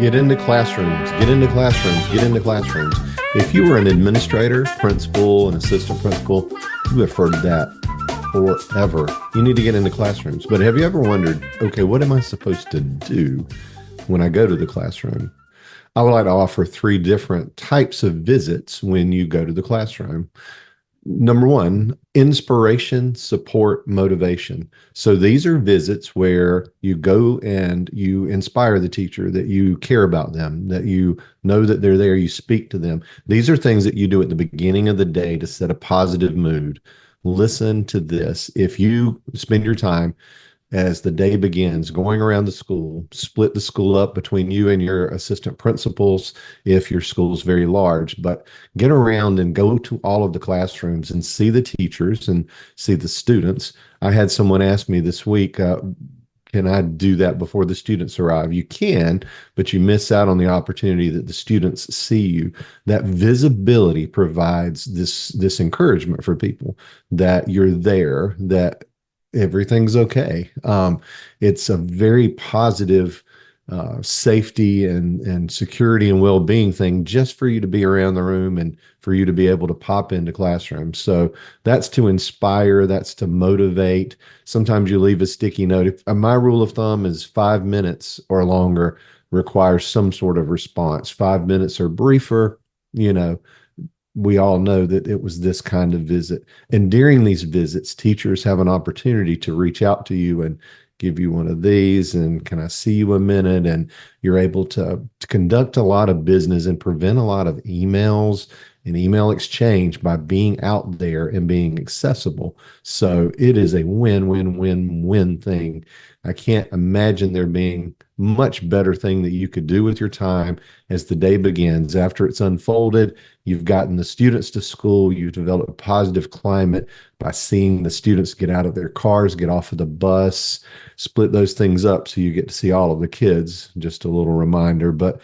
Get into classrooms, get into classrooms, get into classrooms. If you were an administrator, principal, an assistant principal, you have heard that forever. You need to get into classrooms. But have you ever wondered, okay, what am I supposed to do when I go to the classroom? I would like to offer three different types of visits when you go to the classroom. Number one, inspiration, support, motivation. So these are visits where you go and you inspire the teacher, that you care about them, that you know that they're there, you speak to them. These are things that you do at the beginning of the day to set a positive mood. Listen to this. If you spend your time as the day begins going around the school, split the school up between you and your assistant principals if your school is very large, but get around and go to all of the classrooms and see the teachers and see the students. I had someone ask me this week, can I do that before the students arrive? You can, but you miss out on the opportunity that the students see you. That visibility provides this encouragement for people that you're there, that everything's okay. It's a very positive safety and security and well-being thing just for you to be around the room and for you to be able to pop into classrooms. So that's to inspire, that's to motivate. Sometimes you leave a sticky note. My rule of thumb is 5 minutes or longer requires some sort of response. 5 minutes or briefer, we all know that it was this kind of visit. And during these visits, teachers have an opportunity to reach out to you and give you one of these and can I see you a minute? And you're able to conduct a lot of business and prevent a lot of emails and email exchange by being out there and being accessible. So it is a win-win-win-win thing. I can't imagine there being much better thing that you could do with your time as the day begins. After it's unfolded, you've gotten the students to school, you've developed a positive climate by seeing the students get out of their cars, get off of the bus, split those things up so you get to see all of the kids. Just a little reminder. But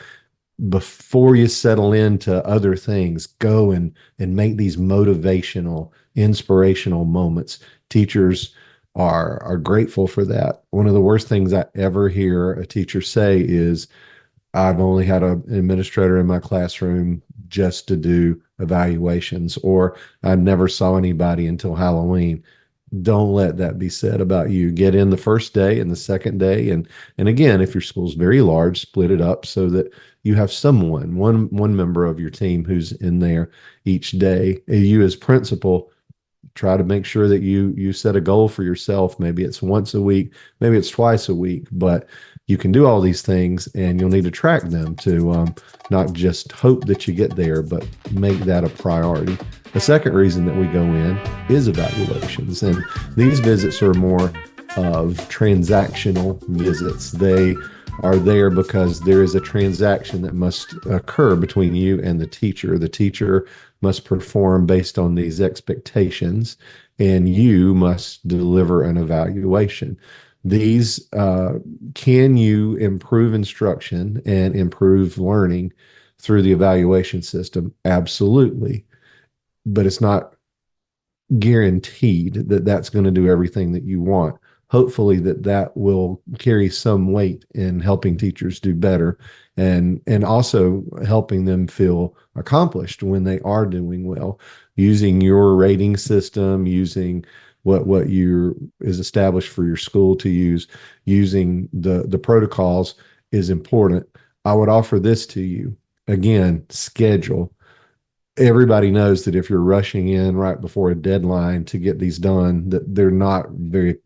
before you settle into other things, go and make these motivational, inspirational moments. Teachers are grateful for that. One of the worst things I ever hear a teacher say is, I've only had an administrator in my classroom just to do evaluations, or I never saw anybody until Halloween. Don't let that be said about you. Get in the first day and the second day. And again, if your school's very large, split it up so that you have one member of your team who's in there each day. You as principal, try to make sure that you set a goal for yourself. Maybe it's once a week, maybe it's twice a week, but you can do all these things and you'll need to track them to not just hope that you get there, but make that a priority. The second reason that we go in is evaluations. And these visits are more of transactional visits. They are there because there is a transaction that must occur between you and the teacher. The teacher must perform based on these expectations, and you must deliver an evaluation. These can you improve instruction and improve learning through the evaluation system? Absolutely. But it's not guaranteed that that's going to do everything that you want. Hopefully that will carry some weight in helping teachers do better and also helping them feel accomplished when they are doing well, using your rating system, using what is established for your school to use, using the protocols is important. I would offer this to you. Again, schedule. Everybody knows that if you're rushing in right before a deadline to get these done, that they're not very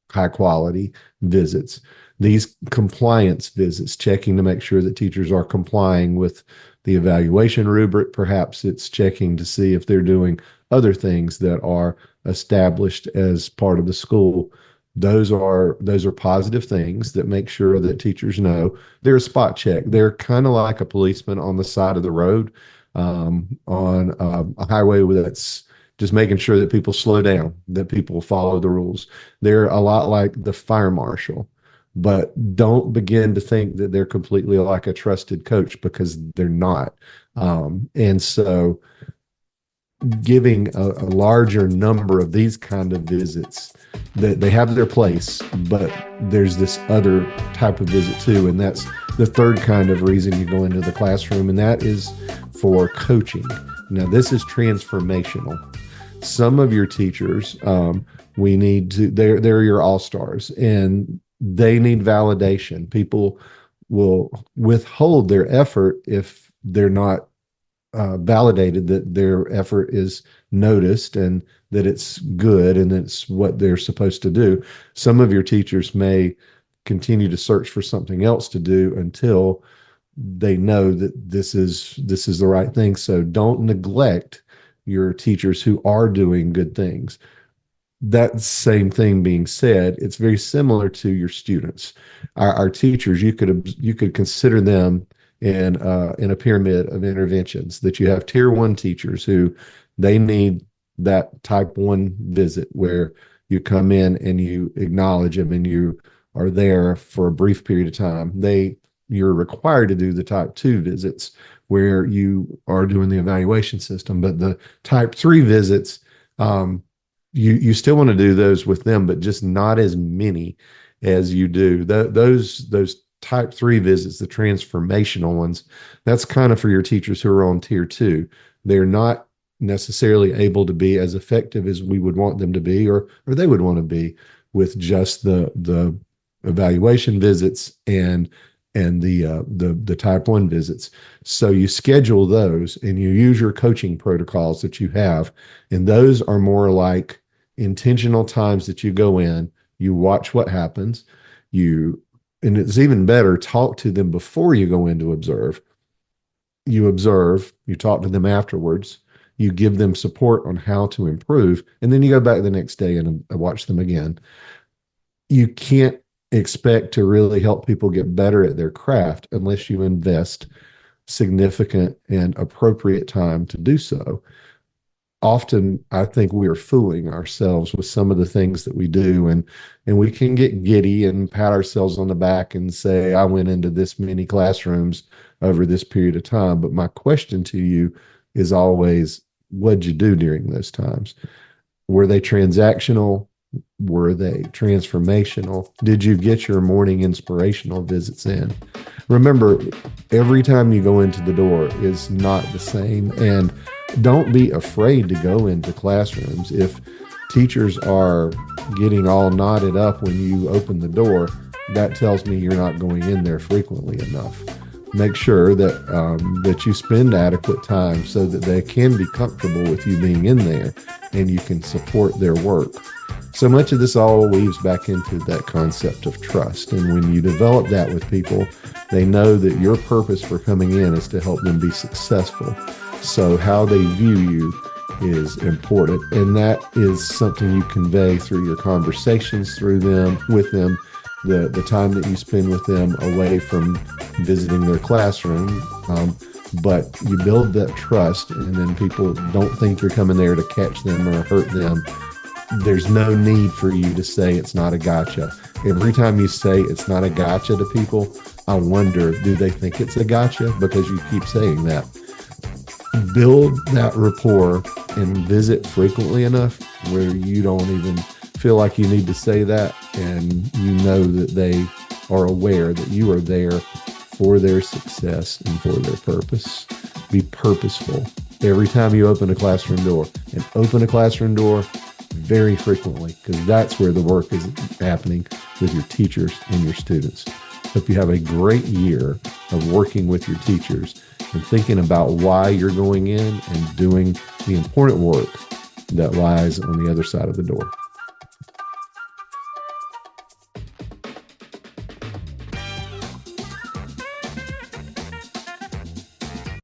high quality visits. These compliance visits, checking to make sure that teachers are complying with the evaluation rubric. Perhaps it's checking to see if they're doing other things that are established as part of the school. Those are positive things that make sure that teachers know they're a spot check. They're kind of like a policeman on the side of the road on a highway that's just making sure that people slow down, that people follow the rules. They're a lot like the fire marshal, but don't begin to think that they're completely like a trusted coach, because they're not. And so giving a larger number of these kind of visits, that they have their place, but there's this other type of visit too, and that's the third kind of reason you go into the classroom, and that is for coaching. Now, this is transformational. Some of your teachers, we need to, they're your all-stars, and they need validation. People will withhold their effort if they're not validated that their effort is noticed and that it's good and it's what they're supposed to do. Some of your teachers may continue to search for something else to do until they know that this is the right thing. So don't neglect your teachers who are doing good things. That same thing being said, it's very similar to your students. Our teachers, you could consider them in a pyramid of interventions. That you have tier one teachers who they need that type one visit where you come in and you acknowledge them and you are there for a brief period of time. You're required to do the type two visits where you are doing the evaluation system, but the type three visits, you still want to do those with them, but just not as many as you do. Those type three visits, the transformational ones, that's kind of for your teachers who are on tier two. They're not necessarily able to be as effective as we would want them to be, or they would want to be with just the evaluation visits and the type one visits. So you schedule those and you use your coaching protocols that you have, and those are more like intentional times that you go in, you watch what happens, and it's even better, talk to them before you go in to observe. You observe, you talk to them afterwards, you give them support on how to improve, and then you go back the next day and watch them again. You can't expect to really help people get better at their craft unless you invest significant and appropriate time to do so. Often, I think we are fooling ourselves with some of the things that we do, and we can get giddy and pat ourselves on the back and say, I went into this many classrooms over this period of time. But my question to you is always, what'd you do during those times? Were they transactional? Were they transformational? Did you get your morning inspirational visits in? Remember, every time you go into the door is not the same. And don't be afraid to go into classrooms. If teachers are getting all knotted up when you open the door, that tells me you're not going in there frequently enough. Make sure that you spend adequate time so that they can be comfortable with you being in there and you can support their work. So much of this all weaves back into that concept of trust. And when you develop that with people, they know that your purpose for coming in is to help them be successful. So how they view you is important. And that is something you convey through your conversations with them, the time that you spend with them away from visiting their classroom. But you build that trust, and then people don't think you're coming there to catch them or hurt them. There's no need for you to say it's not a gotcha. Every time you say it's not a gotcha to people, I wonder, do they think it's a gotcha? Because you keep saying that. Build that rapport and visit frequently enough where you don't even feel like you need to say that, and you know that they are aware that you are there for their success and for their purpose. Be purposeful every time you open a classroom door, and open a classroom door very frequently, because that's where the work is happening with your teachers and your students. Hope you have a great year of working with your teachers and thinking about why you're going in and doing the important work that lies on the other side of the door.